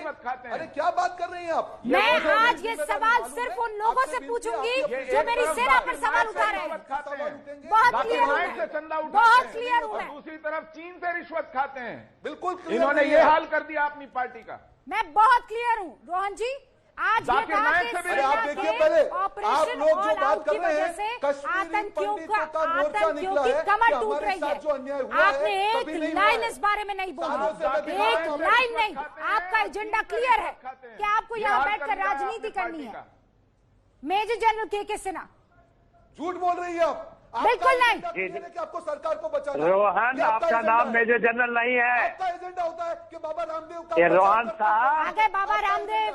[SPEAKER 11] अरे क्या बात कर रही हैं आप?
[SPEAKER 4] मैं आज ये सवाल सिर्फ उन लोगों से पूछूंगी जो मेरी सेना पर सवाल उठा रहे हैं। बहुत क्लियर हूँ मैं।
[SPEAKER 8] दूसरी तरफ चीन से रिश्वत खाते हैं।
[SPEAKER 11] बिल्कुल
[SPEAKER 8] इन्होंने ये हाल कर दिया अपनी पार्टी का।
[SPEAKER 4] मैं बहुत क्लियर हूँ रोहन जी। आज
[SPEAKER 11] आप देखिए पहले आप लोग जो बात कर रहे हैं
[SPEAKER 4] आतंकियों की कमर टूट रही है। आपने एक लाइन इस बारे में नहीं बोला, एक लाइन नहीं। आपका एजेंडा क्लियर है कि आपको यहाँ बैठकर राजनीति करनी है। मेजर जनरल के सिन्हा
[SPEAKER 11] झूठ बोल रही है आप।
[SPEAKER 4] बिल्कुल नहीं।
[SPEAKER 11] कि आपको सरकार को बचाना।
[SPEAKER 10] रोहन, आपका नाम मेजर जनरल नहीं है।
[SPEAKER 11] आपका एजेंडा होता है कि बाबा रामदेव का।
[SPEAKER 10] ये रोहन साहब,
[SPEAKER 4] आगे बाबा रामदेव,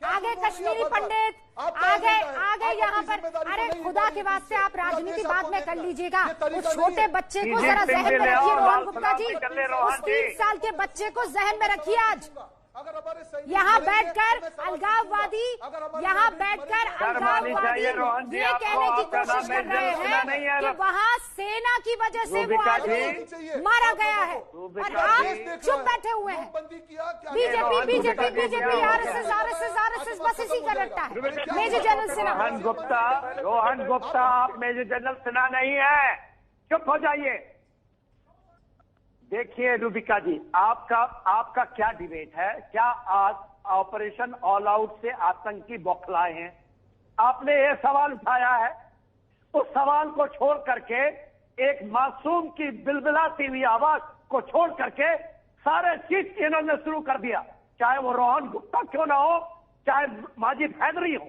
[SPEAKER 4] आगे कश्मीरी पंडित, आगे यहाँ पर। अरे खुदा के वास्ते आप राजनीति बाद में कर लीजिएगा। उस छोटे बच्चे को जरा जहन में रखिए रोहन गुप्ता जी। उस 3 साल के बच्चे को जहन में रखिए। आज यहाँ बैठकर अलगाववादी ये कहने की कोशिश कर रहे हैं कि वहाँ सेना की वजह से वो आदमी मारा गया है और आप चुप बैठे हुए हैं। बीजेपी आरएसएस बस इसी का रट्टा है। Major general Sinha.
[SPEAKER 10] रोहन गुप्ता, आप मेजर जनरल सिन्हा नहीं है। चुप हो जाइए। देखिए रूबिका जी, आपका क्या डिबेट है? क्या आज ऑपरेशन ऑल आउट से आतंकी बौखलाए हैं? आपने ये सवाल उठाया है। उस सवाल को छोड़ करके, एक मासूम की बिलबिलाती हुई आवाज को छोड़ करके सारे चीज इन्होंने शुरू कर दिया। चाहे वो रोहन गुप्ता क्यों ना हो, चाहे माजिद हैदरी हो,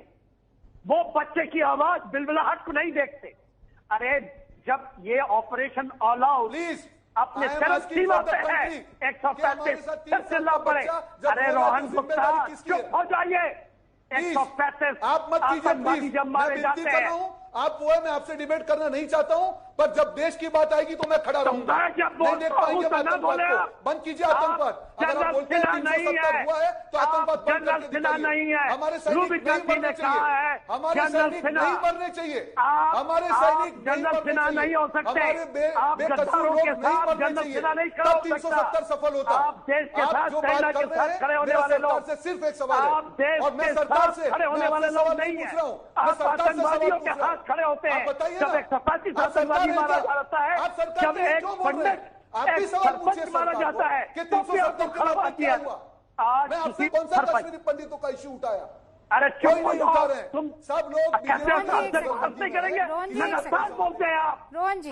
[SPEAKER 10] वो बच्चे की आवाज बिलबिलाहट को नहीं देखते। अरे जब ये ऑपरेशन ऑल आउट अपने सिर्फ सीमा पे है 135 फिर चिल्ला पड़े। अरे रोहन गुप्ता चुप हो जाइए। 135
[SPEAKER 11] आप मत कीजिए प्लीज,
[SPEAKER 10] जब मारे जाते हैं।
[SPEAKER 11] आप वो है, मैं आपसे डिबेट करना नहीं चाहता हूं, पर जब देश की बात आएगी तो मैं खड़ा रहूंगा। नहीं देख पाएंगे आतंकवाद को। बंद कीजिए आतंकवाद। अगर आप बोलते हैं 370 हुआ है तो आतंकवाद बंद करके दिखाइए। हमारे सैनिक नहीं मरने चाहिए, हमारे सैनिक नहीं मरने चाहिए, हमारे सैनिक नहीं हो सकते, बेकसूर लोग नहीं मरने चाहिए, तब 370 सफल होता। आप जो बात कर रहे हैं मेरा सरकार से सिर्फ एक सवाल है, और मैं सरकार से सवाल नहीं पूछ रहा हूं, मैं सरकार से सवाल पूछ रहा हूं।
[SPEAKER 10] खड़े होते हैं,
[SPEAKER 11] बताइए
[SPEAKER 10] जब एक सपाटी आतंकवादी मारा जाता है, जब एक पंडित एक सरपंच मारा जाता है, तो भी आपको खड़ा किया। आज
[SPEAKER 11] आपसे कौन सा कश्मीरी पंडितों का इश्यू उठाया?
[SPEAKER 10] अरे
[SPEAKER 11] कोई नहीं उठा रहे हैं,
[SPEAKER 10] तुम
[SPEAKER 11] सब लोग
[SPEAKER 10] कैसे करेंगे? लगातार बोलते हैं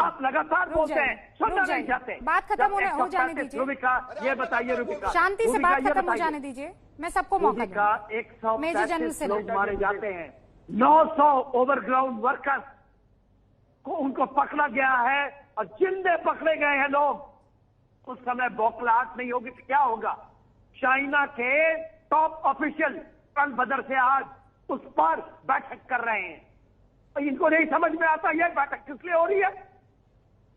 [SPEAKER 10] आप लगातार बोलते हैं, सुनना नहीं चाहते।
[SPEAKER 4] बात खत्म हो जाने दीजिए।
[SPEAKER 10] रूबिका ये बताइए, रूबिका
[SPEAKER 4] शांति से बात खत्म हो जाने दीजिए, मैं सबको मौका दूंगा।
[SPEAKER 10] 135 लोग मारे जाते हैं, 900 ओवरग्राउंड वर्कर्स को उनको पकड़ा गया है, और जिंदे पकड़े गए हैं लोग। उस समय बौखलाहट नहीं होगी तो क्या होगा? चाइना के टॉप ऑफिशियल कल बदर से आज उस पर बैठक कर रहे हैं, और इनको नहीं समझ में आता ये बैठक किस लिए हो रही है।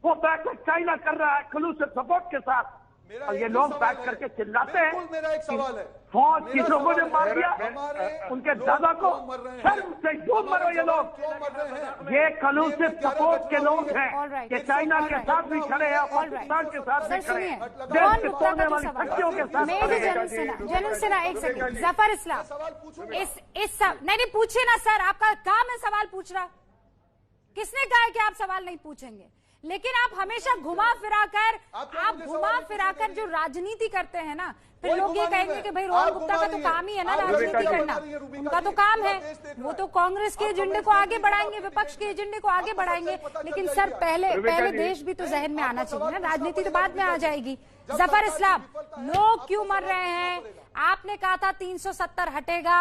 [SPEAKER 10] वो बैठक चाइना कर रहा है खुलूस सपोर्ट के साथ, और ये लोग बैठ करके चिल्लाते हैं।
[SPEAKER 11] मेरा एक सवाल है,
[SPEAKER 10] फौज किस लोगों ने मार दिया उनके दादा को? शर्म से क्यों मरो ये लोग? ये खलूस सपोर्ट के लोग हैं, ये चाइना के साथ भी खड़े हैं, पाकिस्तान के साथ भी खड़े हैं, देश के तोड़ने वाली शक्तियों के साथ।
[SPEAKER 4] जनरल सेना एक सेकंड, जफर इस्लाम नहीं पूछे ना सर, आपका काम है सवाल पूछना। किसने कहा है कि आप सवाल नहीं पूछेंगे? लेकिन आप हमेशा घुमा फिराकर जो राजनीति करते हैं ना, फिर लोग ये कहेंगे कि भाई रोहन गुप्ता का तो काम ही है ना राजनीति करना, उनका तो काम है, वो तो कांग्रेस के एजेंडे को आगे बढ़ाएंगे, विपक्ष के एजेंडे को आगे बढ़ाएंगे। लेकिन सर पहले देश भी तो जहन में आना चाहिए ना, राजनीति तो बाद में आ जाएगी। जफर इस्लाम, लोग क्यों मर रहे हैं? आपने कहा था 370 हटेगा,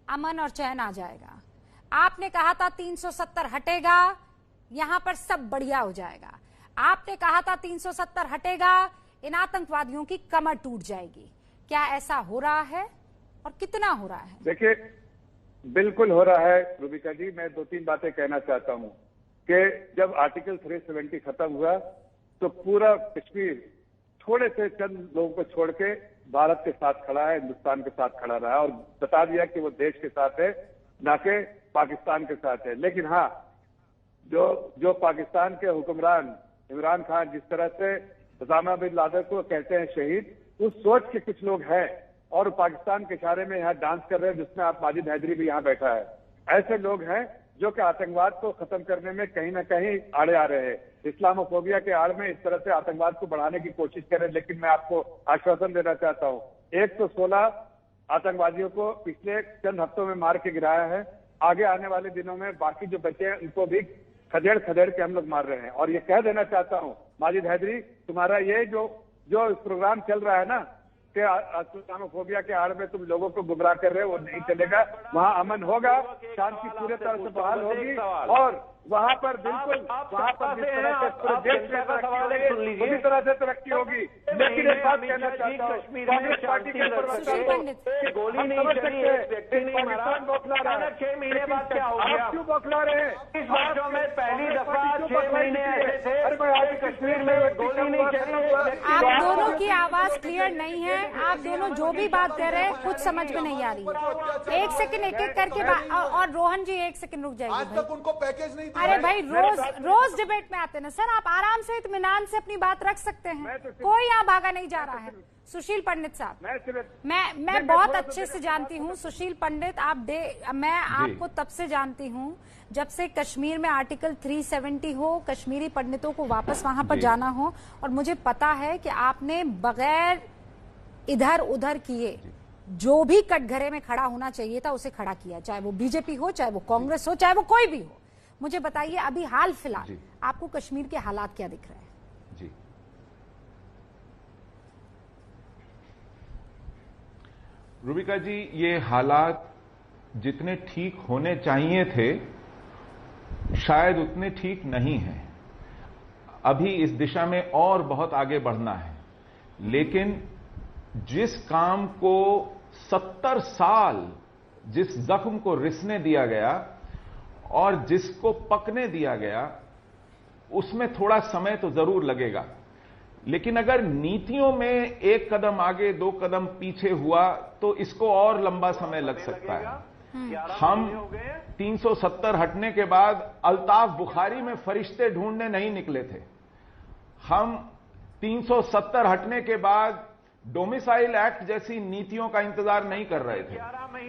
[SPEAKER 4] अमन और चैन आ जाएगा। आपने कहा था 370 हटेगा, यहां पर सब बढ़िया हो जाएगा। आपने कहा था 370 हटेगा, इन आतंकवादियों की कमर टूट जाएगी। क्या ऐसा हो रहा है और कितना हो रहा है?
[SPEAKER 7] देखिए, बिल्कुल हो रहा है रूबिका जी। मैं 2-3 बातें कहना चाहता हूं कि जब आर्टिकल 370 खत्म हुआ तो पूरा कश्मीर थोड़े से चंद लोगों को छोड़ के भारत के साथ खड़ा है, हिंदुस्तान के साथ खड़ा रहा, और बता दिया कि वो देश के साथ है, ना कि पाकिस्तान के साथ है। लेकिन हाँ, जो पाकिस्तान के हुक्मरान इमरान खान जिस तरह से उसामा बिन लादेन को कहते हैं शहीद, उस सोच के कुछ लोग हैं, और पाकिस्तान के इशारे में यहाँ डांस कर रहे हैं, जिसमें आप माजिद हैदरी भी यहाँ बैठा है। ऐसे लोग हैं जो कि आतंकवाद को खत्म करने में कहीं ना कहीं आड़े आ रहे हैं, इस्लामोफोबिया के आड़ में इस तरह से आतंकवाद को बढ़ाने की कोशिश कर रहे हैं। लेकिन मैं आपको आश्वासन देना चाहता हूँ, 116 आतंकवादियों को पिछले चंद हफ्तों में मार के गिराया है। आगे आने वाले दिनों में बाकी जो बच्चे हैं उनको भी खदेड़ के हम लोग मार रहे हैं। और ये कह देना चाहता हूँ माजिद हैदरी, तुम्हारा ये जो प्रोग्राम चल रहा है ना कि इस्लामोफोबिया के आड़ में तुम लोगों को गुमराह कर रहे हो, वो नहीं चलेगा। वहाँ अमन होगा, शांति पूरी तरह से बहाल होगी, और वहाँ पर बिल्कुल वहाँ पर जिस तरह से पूरे देश में पूरी तरह से तरक्की होगी। लेकिन एक बात कहना चाहता हूँ, कांग्रेस पार्टी के
[SPEAKER 6] गोली नहीं चली, एक व्यक्ति नहीं मरा, 6 महीने बाद क्या हो गया?
[SPEAKER 7] क्यों बौखला रहे हैं?
[SPEAKER 6] इस वर्षों में पहली दफा 6 महीने ऐसे थे, आज कश्मीर में गोली नहीं चली।
[SPEAKER 4] आप दोनों की आवाज क्लियर नहीं है, आप दोनों जो भी बात कर रहे हैं कुछ समझ में नहीं आ रही है। एक सेकंड एक करके, और रोहन जी 1 सेकंड रुक जाइए।
[SPEAKER 11] आज तक उनको पैकेज नहीं।
[SPEAKER 4] अरे भाई रोज डिबेट में आते हैं ना सर, आप आराम से इत्मीनान से अपनी बात रख सकते हैं, कोई यहाँ भागा नहीं जा रहा है। सुशील पंडित साहब, मैं बहुत अच्छे से जानती हूँ सुशील पंडित, मैं आपको तब से जानती हूँ जब से कश्मीर में आर्टिकल 370 हो, कश्मीरी पंडितों को वापस वहां पर जाना हो, और मुझे पता है कि आपने बगैर इधर उधर किए जो भी कटघरे में खड़ा होना चाहिए था उसे खड़ा किया, चाहे वो बीजेपी हो, चाहे वो कांग्रेस हो, चाहे वो कोई भी हो। मुझे बताइए अभी हाल फिलहाल आपको कश्मीर के हालात क्या दिख रहे हैं?
[SPEAKER 8] जी, रूबिका जी, ये हालात जितने ठीक होने चाहिए थे शायद उतने ठीक नहीं हैं। अभी इस दिशा में और बहुत आगे बढ़ना है, लेकिन जिस काम को 70 साल जिस जख्म को रिसने दिया गया और जिसको पकने दिया गया, उसमें थोड़ा समय तो जरूर लगेगा। लेकिन अगर नीतियों में एक कदम आगे 2 कदम पीछे हुआ तो इसको और लंबा समय लग सकता है। हम 370 हटने के बाद अल्ताफ बुखारी में फरिश्ते ढूंढने नहीं निकले थे। हम 370 हटने के बाद डोमिसाइल एक्ट जैसी नीतियों का इंतजार नहीं कर रहे थे।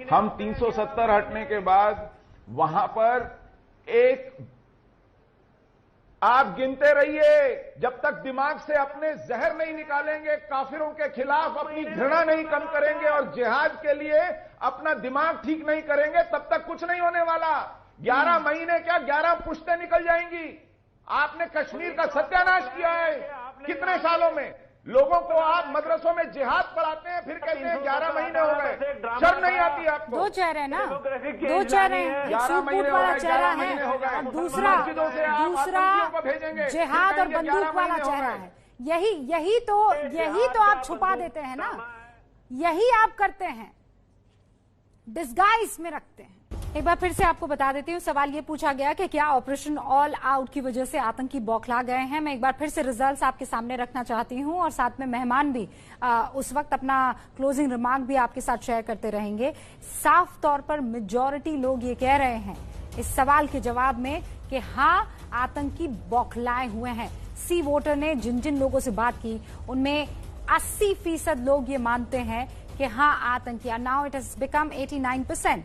[SPEAKER 8] हम 370 हटने के बाद वहां पर एक, आप गिनते रहिए जब तक दिमाग से अपने जहर नहीं निकालेंगे, काफिरों के खिलाफ अपनी घृणा नहीं कम करेंगे और जिहाद के लिए अपना दिमाग ठीक नहीं करेंगे, तब तक कुछ नहीं होने वाला। 11 महीने क्या 11 पुश्तें निकल जाएंगी। आपने कश्मीर का सत्यानाश किया है कितने सालों में। लोगों को आप मदरसों में जिहाद पढ़ाते हैं, फिर कहते हैं 11 महीने हो गए। शर्म नहीं आती आपको?
[SPEAKER 4] 2 चेहरे ना, 2 चेहरे हैं। एक सूट वाला चेहरा है और दूसरा जिहाद और बंदूक वाला चेहरा है। यही तो आप छुपा देते हैं ना, यही आप करते हैं, डिस्गाइज में रखते हैं। एक बार फिर से आपको बता देती हूँ, सवाल ये पूछा गया कि क्या ऑपरेशन ऑल आउट की वजह से आतंकी बौखला गए हैं। मैं एक बार फिर से रिजल्ट्स आपके सामने रखना चाहती हूँ और साथ में मेहमान भी उस वक्त अपना क्लोजिंग रिमार्क भी आपके साथ शेयर करते रहेंगे। साफ तौर पर मेजॉरिटी लोग ये कह रहे हैं इस सवाल के जवाब में कि हाँ, आतंकी बौखलाए हुए हैं। सी वोटर ने जिन जिन लोगों से बात की उनमें 80% लोग ये मानते हैं कि हाँ, आतंकी। Now it has become 89%।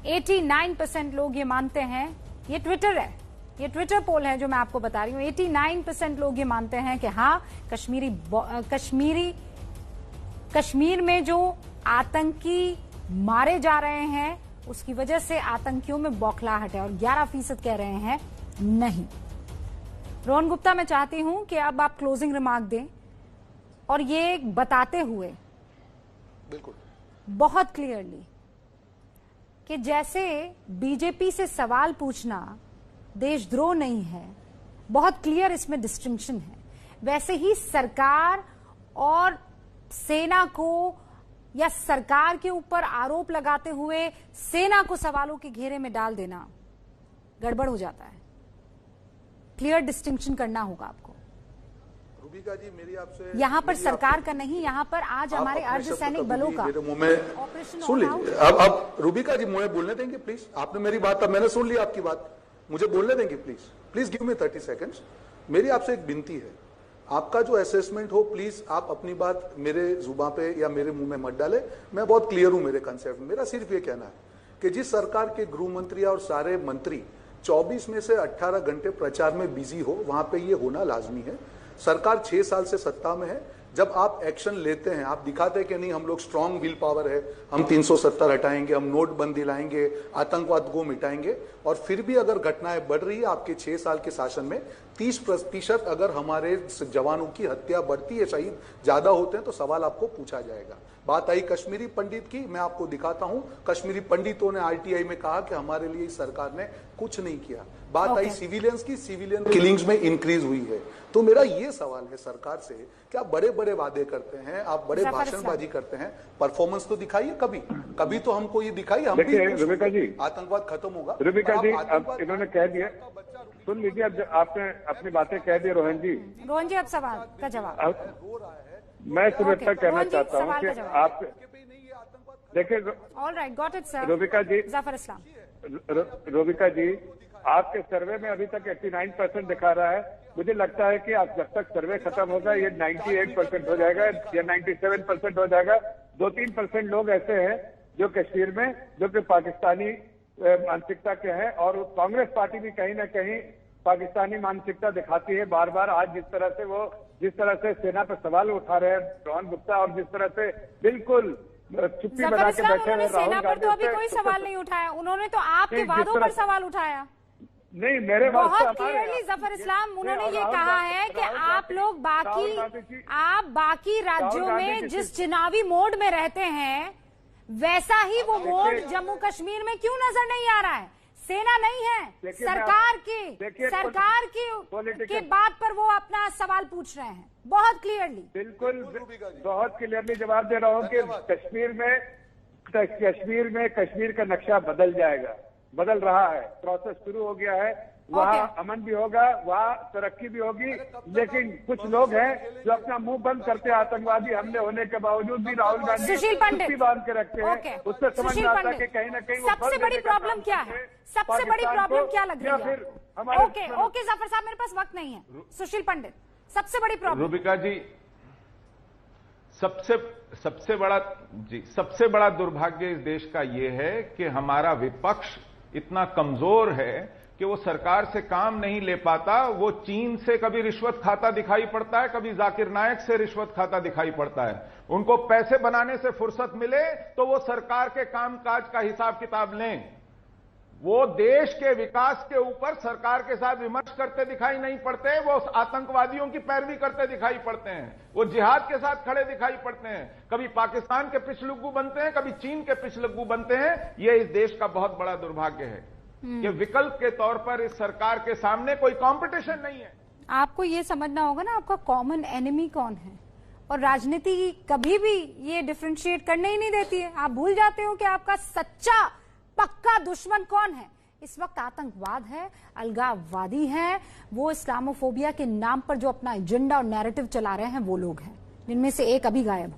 [SPEAKER 4] 89% लोग ये मानते हैं। ये ट्विटर है, ये ट्विटर पोल है जो मैं आपको बता रही हूँ। 89% लोग ये मानते हैं कि हाँ, कश्मीर में जो आतंकी मारे जा रहे हैं उसकी वजह से आतंकियों में बौखलाहट है और 11% कह रहे हैं नहीं। रोहन गुप्ता, मैं चाहती हूं कि अब आप क्लोजिंग रिमार्क दें और ये बताते हुए
[SPEAKER 11] बिल्कुल
[SPEAKER 4] बहुत क्लियरली कि जैसे बीजेपी से सवाल पूछना देशद्रोह नहीं है, बहुत क्लियर इसमें डिस्टिंक्शन है, वैसे ही सरकार और सेना को या सरकार के ऊपर आरोप लगाते हुए सेना को सवालों के घेरे में डाल देना गड़बड़ हो जाता है। क्लियर डिस्टिंक्शन करना होगा आपको।
[SPEAKER 11] रूबिका जी, मेरी आपसे,
[SPEAKER 4] यहाँ पर सरकार का नहीं, यहाँ पर आज हमारे अर्धसैनिक बलों का
[SPEAKER 11] ऑपरेशन सुन लीजिए। अब रूबिका जी मुझे बोलने देंगे प्लीज। आपने मेरी बात, अब मैंने सुन ली आपकी बात, मुझे बोलने देंगे please. Please give me 30 seconds. मेरी आपसे एक विनती है, आपका जो असेसमेंट हो प्लीज आप अपनी बात मेरे जुबान पे या मेरे मुंह में मत डाले। मैं बहुत क्लियर हूं मेरे कंसेप्ट में। मेरा सिर्फ ये कहना है कि जिस सरकार के गृह मंत्री और सारे मंत्री 24 में से 18 घंटे प्रचार में बिजी हो, वहां पे ये होना लाजमी है। सरकार 6 साल से सत्ता में है। जब आप एक्शन लेते हैं, आप दिखाते हैं कि नहीं हम लोग स्ट्रांग विल पावर है, हम 370 हटाएंगे, हम नोटबंदी लाएंगे, आतंकवाद को मिटाएंगे, और फिर भी अगर घटनाएं बढ़ रही है आपके 6 साल के शासन में, 30% अगर हमारे जवानों की हत्या बढ़ती है, शहीद ज्यादा होते हैं, तो सवाल आपको पूछा जाएगा। बात आई कश्मीरी पंडित की, मैं आपको दिखाता हूं, कश्मीरी पंडितों ने आरटीआई में कहा कि हमारे लिए इस सरकार ने कुछ नहीं किया। बात आई सिविलियंस की, सिविलियन किलिंग्स में इंक्रीज हुई है। तो मेरा ये सवाल है सरकार से कि आप बड़े बड़े वादे करते हैं, आप बड़े भाषणबाजी करते हैं, परफॉर्मेंस तो दिखाइए कभी तो हमको ये दिखाइए। हम भी
[SPEAKER 7] रूबिका जी,
[SPEAKER 11] आतंकवाद खत्म होगा।
[SPEAKER 7] रूबिका जी, अब इन्होंने कह दिया, सुन लीजिए, अब आपने अपनी बातें कह दी। रोहन जी अब सवाल का जवाब मैं सिर्फ इतना कहना चाहता हूँ कि आप देखिए,
[SPEAKER 4] alright, got it sir.
[SPEAKER 7] Rubika ji,
[SPEAKER 4] Jafar Islam,
[SPEAKER 7] Rubika ji, आपके सर्वे में अभी तक 89% दिखा रहा है। मुझे लगता है कि आप जब तक सर्वे खत्म होगा ये 98% हो जाएगा या 97% हो जाएगा। 2-3% लोग ऐसे हैं जो कश्मीर में, जो कि पाकिस्तानी मानसिकता के हैं, और कांग्रेस पार्टी भी कहीं ना कहीं पाकिस्तानी मानसिकता दिखाती है बार बार। आज जिस तरह से सेना पर सवाल उठा रहे हैं रोहन गुप्ता, और जिस तरह से बिल्कुल चुप्पी बना के बैठे हैं
[SPEAKER 4] सेना पर, तो अभी कोई सवाल नहीं उठाया उन्होंने, तो आपके वादों पर सवाल उठाया।
[SPEAKER 7] नहीं, मेरे
[SPEAKER 4] बहुत क्लियरली जफर इस्लाम उन्होंने ये कहा है कि आप लोग बाकी राज्यों में जिस चुनावी मोड में रहते हैं वैसा ही वो मोड जम्मू कश्मीर में क्यों नजर नहीं आ रहा है। सेना नहीं है, सरकार की बात पर वो अपना सवाल पूछ रहे हैं बहुत क्लियरली।
[SPEAKER 7] बिल्कुल बहुत क्लियरली जवाब दे रहा हूँ कि कश्मीर का नक्शा बदल जाएगा, बदल रहा है, प्रोसेस शुरू हो गया है। वहाँ अमन भी होगा, वहाँ तरक्की भी होगी, लेकिन कुछ लोग हैं जो अपना मुंह बंद करते हैं। आतंकवादी हमले होने के बावजूद भी राहुल गांधी छुट्टी बांध के रखते हैं। उससे समझ में आता है कि कहीं ना कहीं
[SPEAKER 4] सबसे बड़ी प्रॉब्लम क्या है, सबसे बड़ी प्रॉब्लम क्या लग रही है? ओके जाफर साहब, मेरे पास वक्त नहीं है। सुशील पंडित, सबसे बड़ी प्रॉब्लम।
[SPEAKER 8] रूबिका जी, सबसे बड़ा दुर्भाग्य इस देश का यह है कि हमारा विपक्ष इतना कमजोर है कि वो सरकार से काम नहीं ले पाता। वो चीन से कभी रिश्वत खाता दिखाई पड़ता है, कभी जाकिर नायक से रिश्वत खाता दिखाई पड़ता है। उनको पैसे बनाने से फुर्सत मिले तो वो सरकार के कामकाज का हिसाब किताब लें। वो देश के विकास के ऊपर सरकार के साथ विमर्श करते दिखाई नहीं पड़ते, वो आतंकवादियों की पैरवी करते दिखाई पड़ते हैं, वो जिहाद के साथ खड़े दिखाई पड़ते हैं, कभी पाकिस्तान के पिछलग्गू बनते हैं, कभी चीन के पिछलग्गू बनते हैं। ये इस देश का बहुत बड़ा दुर्भाग्य है कि विकल्प के तौर पर इस सरकार के सामने कोई कंपटीशन नहीं है।
[SPEAKER 4] आपको ये समझना होगा ना आपका कॉमन एनिमी कौन है, और राजनीति कभी भी ये डिफरेंशिएट करने ही नहीं देती है। आप भूल जाते हो कि आपका सच्चा पक्का दुश्मन कौन है। इस वक्त आतंकवाद है, अलगाववादी है, वो इस्लामोफोबिया के नाम पर जो अपना एजेंडा और नैरेटिव चला रहे हैं वो लोग हैं, जिनमें से एक अभी गायब